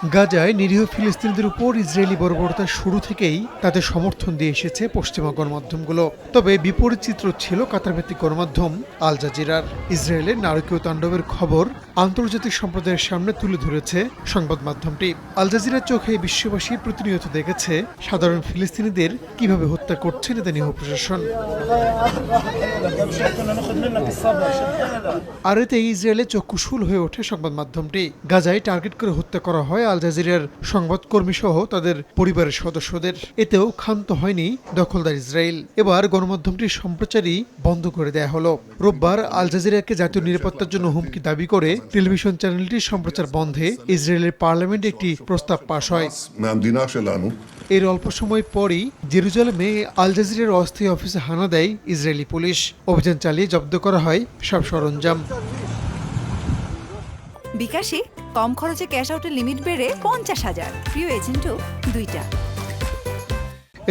গাজায় নিরীহ ফিলিস্তিনিদের উপর ইসরায়েলি বর্বরতার শুরু থেকেই তাদের সমর্থন দিয়ে এসেছে পশ্চিমা গণমাধ্যমগুলো। তবে বিপরীত চিত্র ছিল কাতারভিত্তিক গণমাধ্যম আল জাজিরার। ইসরায়েলের নারকীয় তাণ্ডবের খবর আন্তর্জাতিক সম্প্রদায়ের সামনে তুলে ধরেছে সংবাদ মাধ্যমটি। আল জাজিরার চোখে বিশ্ববাসী প্রতিনিয়ত দেখেছে সাধারণ ফিলিস্তিনিদের কিভাবে হত্যা করছে নেতানিয়াহু প্রশাসন। আর এতে ইসরায়েলে চক্ষুশূল হয়ে ওঠে সংবাদ মাধ্যমটি। গাজায় টার্গেট করে হত্যা করা হয় আল জাজিরার সংবাদকর্মী সহ তাদের পরিবারের সদস্যদের। এতেও ক্ষান্ত হয়নি দখলদার ইসরায়েল। এবার গণমাধ্যমটির সম্প্রচারই বন্ধ করে দেয়া হলো। রোববার আল জাজিরাকে জাতীয় নিরাপত্তার জন্য হুমকি দাবি করে টেলিভিশন চ্যানেলটির সম্প্রচার বন্ধে ইসরায়েলের পার্লামেন্টে একটি প্রস্তাব পাশ হয়। এর অল্প সময় পরই জেরুজালেমে আল জাজিরার অস্থায়ী অফিসে হানা দেয় ইসরায়েলি পুলিশ। অভিযান চালিয়ে জব্দ করা হয় সব সরঞ্জাম। বিকাশে কম খরচে ক্যাশ আউটের লিমিট বেড়ে 50,000, প্রিয় এজেন্টও 2টা।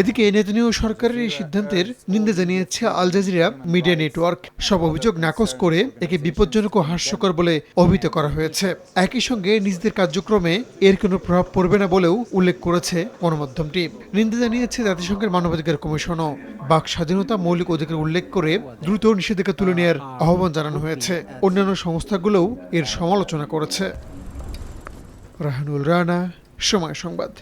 এদিকে নেতানিয়াহু সরকারের এই সিদ্ধান্তের নিন্দা জানিয়েছে আল জাজিরা মিডিয়া নেটওয়ার্ক। সব অভিযোগ নাকচ করে একে বিপজ্জনক ও হাস্যকর বলে অভিহিত করা হয়েছে। একই সঙ্গে নিজেদের কার্যক্রমে এর কোনো প্রভাব পড়বে না বলেও উল্লেখ করেছে গণমাধ্যমটি। নিন্দা জানিয়েছে জাতিসংঘের মানবাধিকার কমিশনও। বাক স্বাধীনতা মৌলিক অধিকার উল্লেখ করে দ্রুত নিষেধাজ্ঞা তুলে নেওয়ার আহ্বান জানানো হয়েছে। অন্যান্য সংস্থাগুলোও এর সমালোচনা করেছে। রাহানুল রানা, সময় সংবাদ।